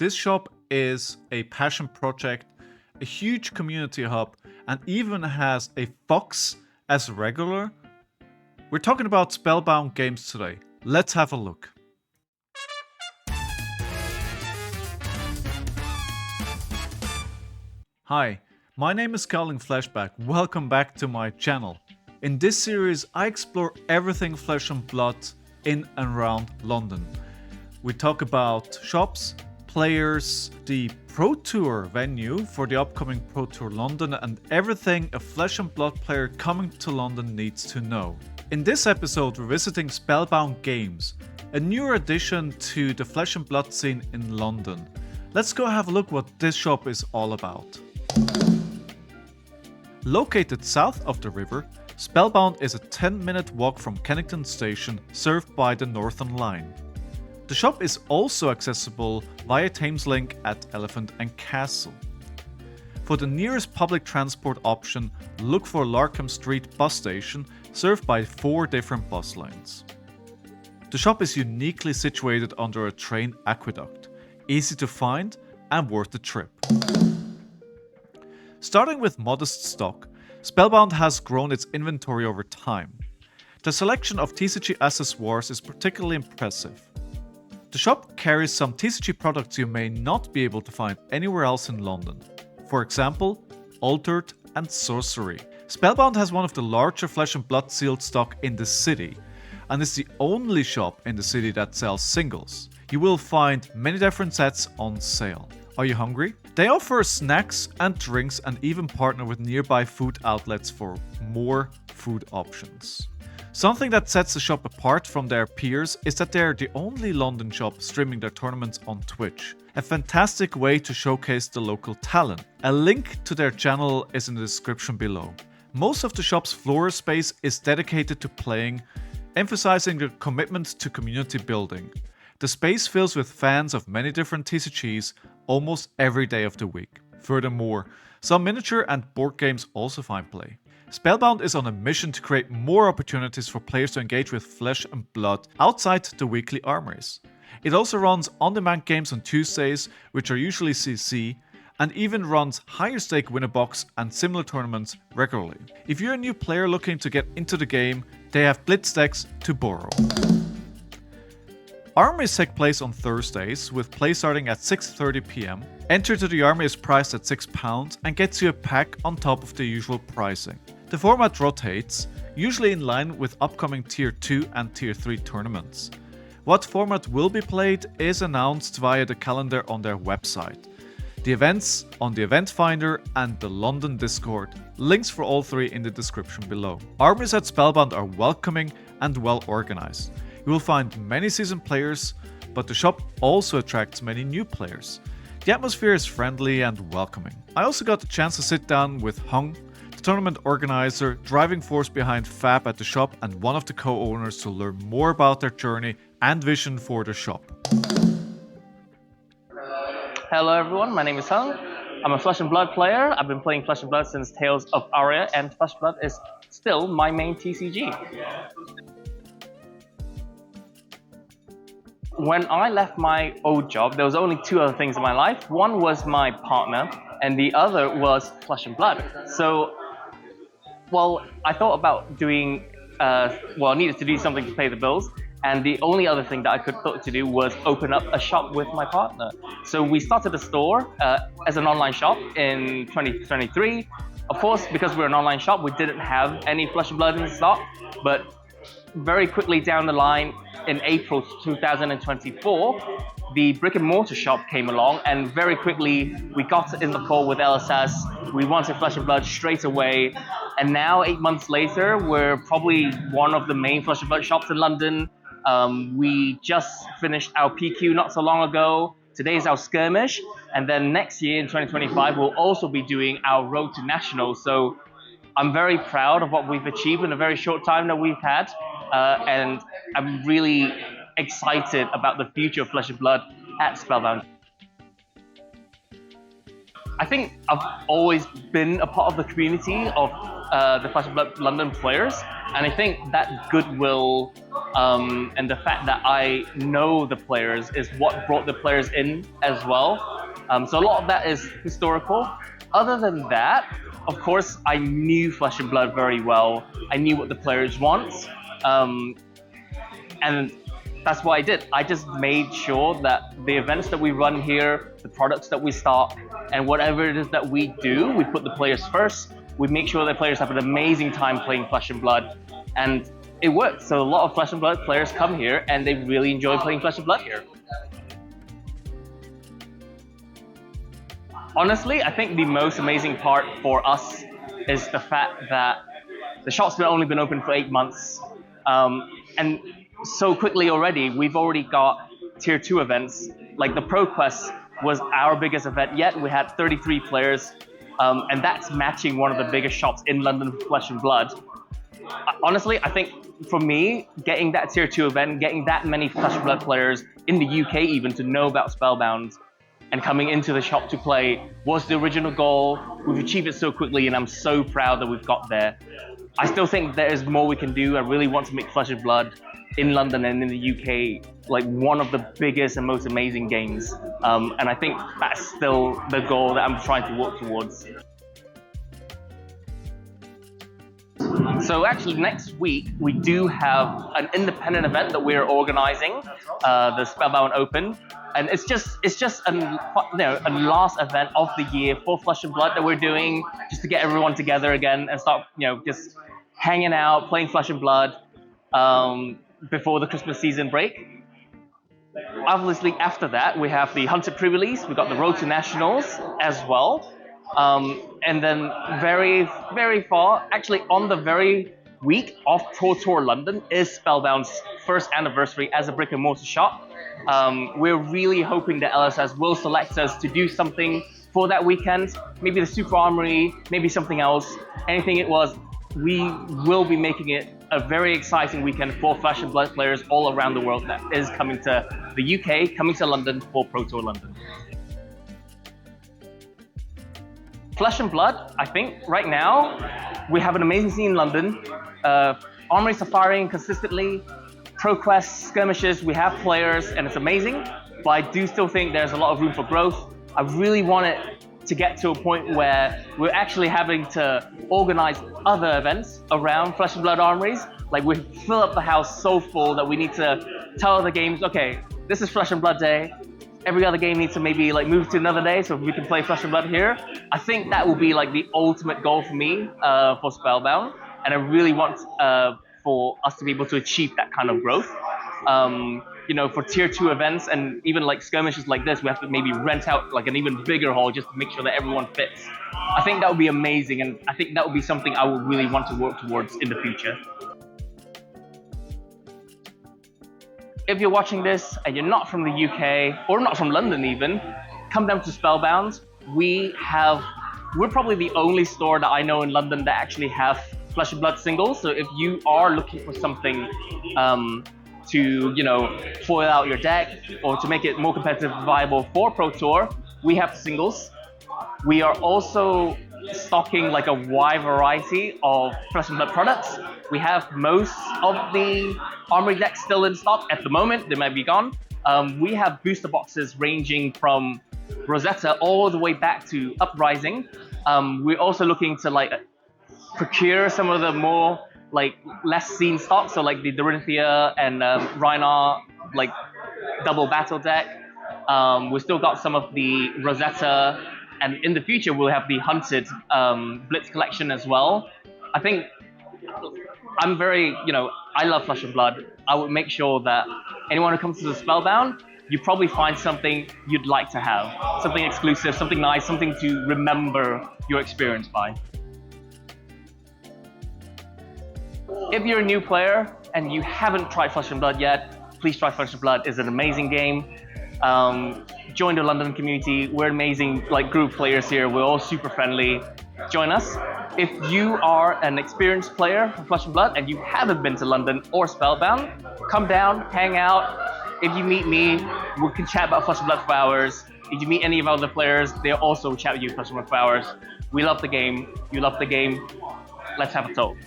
This shop is a passion project, a huge community hub, and even has a fox as a regular. We're talking about Spellbound Games today. Let's have a look. Hi, my name is Colin Flashback. Welcome back to my channel. In this series, I explore everything flesh and blood in and around London. We talk about shops, players, the Pro Tour venue for the upcoming Pro Tour London, and everything a flesh and blood player coming to London needs to know. In this episode, we're visiting Spellbound Games, a newer addition to the flesh and blood scene in London. Let's go have a look what this shop is all about. Located south of the river, Spellbound is a 10-minute walk from Kennington Station, served by the Northern Line. The shop is also accessible via Thameslink at Elephant and Castle. For the nearest public transport option, look for Larkham Street bus station, served by 4 different bus lines. The shop is uniquely situated under a train aqueduct, easy to find and worth the trip. Starting with modest stock, Spellbound has grown its inventory over time. The selection of TCG accessoires is particularly impressive. The shop carries some TCG products you may not be able to find anywhere else in London. For example, Altered and Sorcery. Spellbound has one of the larger flesh and blood sealed stock in the city, and is the only shop in the city that sells singles. You will find many different sets on sale. Are you hungry? They offer snacks and drinks and even partner with nearby food outlets for more food options. Something that sets the shop apart from their peers is that they're the only London shop streaming their tournaments on Twitch. A fantastic way to showcase the local talent. A link to their channel is in the description below. Most of the shop's floor space is dedicated to playing, emphasizing the commitment to community building. The space fills with fans of many different TCGs almost every day of the week. Furthermore, some miniature and board games also find play. Spellbound is on a mission to create more opportunities for players to engage with flesh and blood outside the weekly armories. It also runs on-demand games on Tuesdays, which are usually CC, and even runs higher stake winner box and similar tournaments regularly. If you're a new player looking to get into the game, they have blitz decks to borrow. Armories take place on Thursdays, with play starting at 6:30 PM. Entry to the army is priced at £6 and gets you a pack on top of the usual pricing. The format rotates, usually in line with upcoming Tier 2 and Tier 3 tournaments. What format will be played is announced via the calendar on their website, the events on the event finder, and the London Discord. Links for all 3 in the description below. Armories at Spellbound are welcoming and well organized. You will find many seasoned players, but the shop also attracts many new players. The atmosphere is friendly and welcoming. I also got the chance to sit down with Hung, the tournament organizer, driving force behind Fab at the shop, and one of the co-owners, to learn more about their journey and vision for the shop. Hello everyone, my name is Hung. I'm a Flesh and Blood player. I've been playing Flesh and Blood since Tales of Aria, and Flesh and Blood is still my main TCG. When I left my old job, there was only 2 other things in my life. One was my partner, and the other was Flesh and Blood. So, I thought about doing, I needed to do something to pay the bills, and the only other thing that I could thought to do was open up a shop with my partner. So we started a store as an online shop in 2023. Of course, because we're an online shop, we didn't have any Flesh and Blood in stock, but very quickly down the line, in April 2024, the brick and mortar shop came along, and very quickly we got in the call with LSS. We wanted Flesh and Blood straight away, and now 8 months later, we're probably one of the main Flesh and Blood shops in London. We just finished our PQ not so long ago. Today is our skirmish, and then next year in 2025, we'll also be doing our road to national. So I'm very proud of what we've achieved in a very short time that we've had. And I'm really excited about the future of Flesh and Blood at Spellbound. I think I've always been a part of the community of the Flesh and Blood London players, and I think that goodwill and the fact that I know the players is what brought the players in as well. So a lot of that is historical. Other than that, of course, I knew Flesh and Blood very well. I knew what the players want, and that's what I did. I just made sure that the events that we run here, the products that we stock, and whatever it is that we do, we put the players first. We make sure the players have an amazing time playing Flesh and Blood, and it works. So a lot of Flesh and Blood players come here and they really enjoy playing Flesh and Blood here. Honestly, I think the most amazing part for us is the fact that the shop's only been open for 8 months, and so quickly already, we've already got tier 2 events. Like the ProQuest was our biggest event yet. We had 33 players, and that's matching one of the biggest shops in London for Flesh and Blood. Honestly, I think for me, getting that tier 2 event, getting that many Flesh and Blood players in the UK even to know about Spellbound and coming into the shop to play was the original goal. We've achieved it so quickly, and I'm so proud that we've got there. I still think there is more we can do. I really want to make Flesh and Blood in London and in the UK like one of the biggest and most amazing games. And I think that's still the goal that I'm trying to work towards. So actually next week we do have an independent event that we're organizing, the Spellbound Open. And it's just a last event of the year for Flesh and Blood that we're doing just to get everyone together again and start just hanging out, playing Flesh and Blood before the Christmas season break. Obviously after that we have the Hunted pre-release, we've got the Road to Nationals as well. And then very, very far, actually on the very week of Pro Tour London is Spellbound's first anniversary as a brick and mortar shop. We're really hoping that LSS will select us to do something for that weekend. Maybe the Super Armory, maybe something else. Anything it was, we will be making it a very exciting weekend for Flesh and Blood players all around the world that is coming to the UK, coming to London for Pro Tour London. Flesh and Blood, I think right now we have an amazing scene in London. Armories are firing consistently. ProQuest, skirmishes, we have players and it's amazing, but I do still think there's a lot of room for growth. I really want it to get to a point where we're actually having to organize other events around Flesh and Blood Armories. Like we fill up the house so full that we need to tell other games, okay, this is Flesh and Blood Day. Every other game needs to maybe move to another day so we can play Flesh and Blood here. I think that will be the ultimate goal for me for Spellbound, and I really want for us to be able to achieve that kind of growth. For tier 2 events and even skirmishes like this, we have to maybe rent out an even bigger hall just to make sure that everyone fits. I think that would be amazing, and I think that would be something I would really want to work towards in the future. If you're watching this and you're not from the UK or not from London even, come down to Spellbound. We're probably the only store that I know in London that actually have Flesh and Blood singles. So if you are looking for something to foil out your deck or to make it more competitive and viable for Pro Tour, we have singles. We are also stocking a wide variety of Flesh and Blood products. We have most of the Armory decks still in stock at the moment. They might be gone. We have booster boxes ranging from Rosetta all the way back to Uprising. We're also looking to procure some of the more less seen stock, so the Dorinthia and Rhinar double battle deck. We still got some of the Rosetta, and in the future we'll have the Hunted Blitz collection as well. I think I'm very, I love Flesh and Blood. I would make sure that anyone who comes to the Spellbound, you probably find something you'd like to have, something exclusive, something nice, something to remember your experience by. If you're a new player and you haven't tried Flesh and Blood yet, please try Flesh and Blood. It's an amazing game. Join the London community. We're amazing group players here. We're all super friendly. Join us. If you are an experienced player for Flesh and Blood and you haven't been to London or Spellbound, come down, hang out. If you meet me, we can chat about Flesh and Blood for hours. If you meet any of our other players, they'll also chat with you Flesh and Blood for hours. We love the game. You love the game. let's have a talk.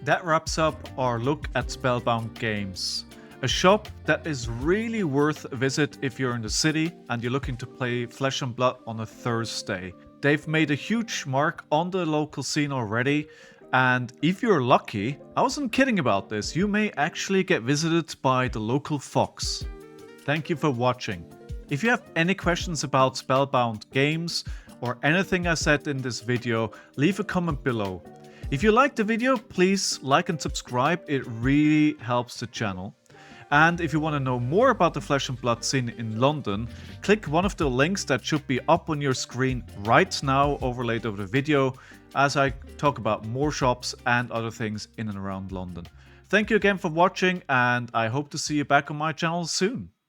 That wraps up our look at Spellbound Games. A shop that is really worth a visit if you're in the city and you're looking to play Flesh and Blood on a Thursday. They've made a huge mark on the local scene already, and if you're lucky, I wasn't kidding about this, you may actually get visited by the local fox. Thank you for watching. If you have any questions about Spellbound Games or anything I said in this video, leave a comment below. If you liked the video, please like and subscribe, it really helps the channel. And if you want to know more about the Flesh and Blood scene in London, click one of the links that should be up on your screen right now, overlaid over the video, as I talk about more shops and other things in and around London. Thank you again for watching, and I hope to see you back on my channel soon.